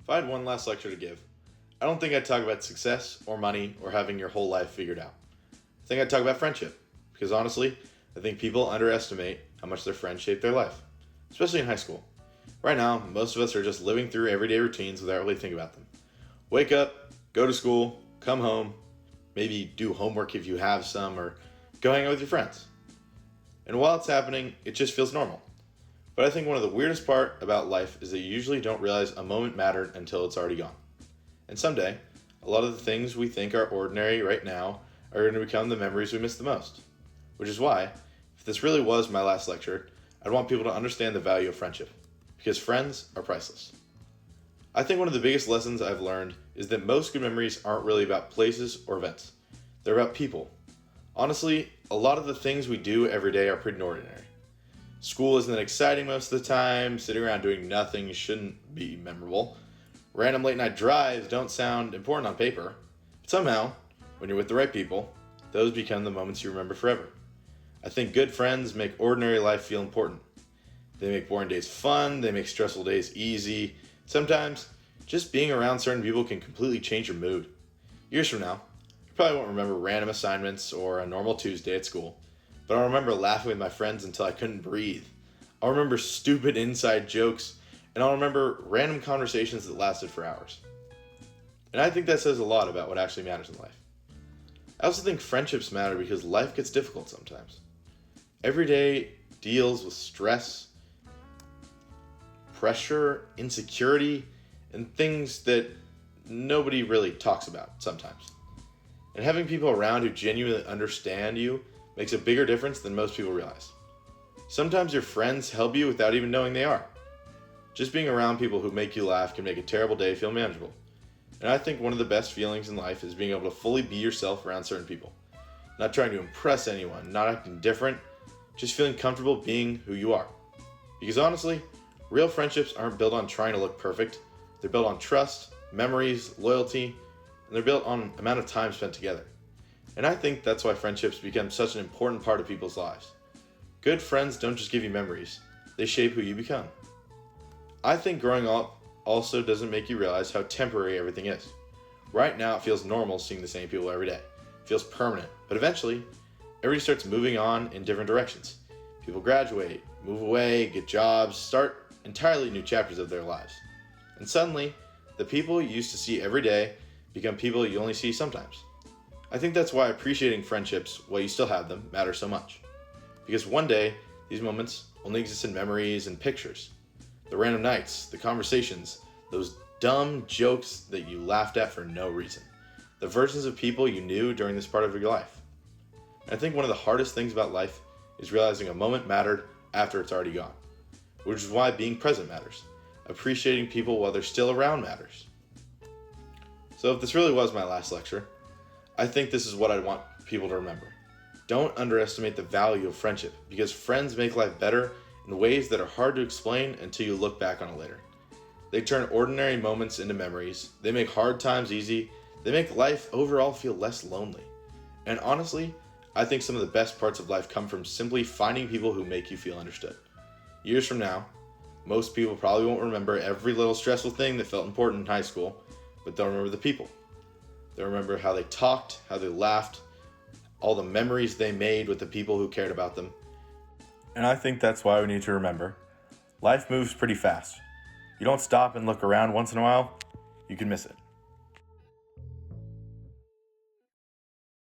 If I had one last lecture to give, I don't think I'd talk about success or money or having your whole life figured out. I think I'd talk about friendship, because honestly, I think people underestimate how much their friends shape their life, especially in high school. Right now, most of us are just living through everyday routines without really thinking about them. Wake up, go to school, come home, maybe do homework if you have some, or go hang out with your friends. And while it's happening, it just feels normal. But I think one of the weirdest part about life is that you usually don't realize a moment mattered until it's already gone. And someday, a lot of the things we think are ordinary right now are going to become the memories we miss the most. Which is why, if this really was my last lecture, I'd want people to understand the value of friendship. Because friends are priceless. I think one of the biggest lessons I've learned is that most good memories aren't really about places or events. They're about people. Honestly, a lot of the things we do every day are pretty ordinary. School isn't that exciting most of the time, sitting around doing nothing shouldn't be memorable. Random late night drives don't sound important on paper, but somehow, when you're with the right people, those become the moments you remember forever. I think good friends make ordinary life feel important. They make boring days fun, they make stressful days easy. Sometimes, just being around certain people can completely change your mood. Years from now, I probably won't remember random assignments or a normal Tuesday at school, but I'll remember laughing with my friends until I couldn't breathe. I'll remember stupid inside jokes, and I'll remember random conversations that lasted for hours. And I think that says a lot about what actually matters in life. I also think friendships matter because life gets difficult sometimes. Every day deals with stress, pressure, insecurity, and things that nobody really talks about sometimes. And having people around who genuinely understand you makes a bigger difference than most people realize. Sometimes your friends help you without even knowing they are. Just being around people who make you laugh can make a terrible day feel manageable. And I think one of the best feelings in life is being able to fully be yourself around certain people. Not trying to impress anyone, not acting different, just feeling comfortable being who you are. Because honestly, real friendships aren't built on trying to look perfect. They're built on trust, memories, loyalty, and they're built on amount of time spent together. And I think that's why friendships become such an important part of people's lives. Good friends don't just give you memories, they shape who you become. I think growing up also doesn't make you realize how temporary everything is. Right now it feels normal seeing the same people every day. It feels permanent, but eventually, everybody starts moving on in different directions. People graduate, move away, get jobs, start entirely new chapters of their lives. And suddenly, the people you used to see every day become people you only see sometimes. I think that's why appreciating friendships while you still have them matters so much. Because one day, these moments only exist in memories and pictures. The random nights, the conversations, those dumb jokes that you laughed at for no reason. The versions of people you knew during this part of your life. And I think one of the hardest things about life is realizing a moment mattered after it's already gone. Which is why being present matters. Appreciating people while they're still around matters. So if this really was my last lecture, I think this is what I'd want people to remember. Don't underestimate the value of friendship, because friends make life better in ways that are hard to explain until you look back on it later. They turn ordinary moments into memories, they make hard times easy, they make life overall feel less lonely. And honestly, I think some of the best parts of life come from simply finding people who make you feel understood. Years from now, most people probably won't remember every little stressful thing that felt important in high school, but they'll remember the people. They'll remember how they talked, how they laughed, all the memories they made with the people who cared about them. And I think that's why we need to remember. Life moves pretty fast. You don't stop and look around once in a while, you can miss it.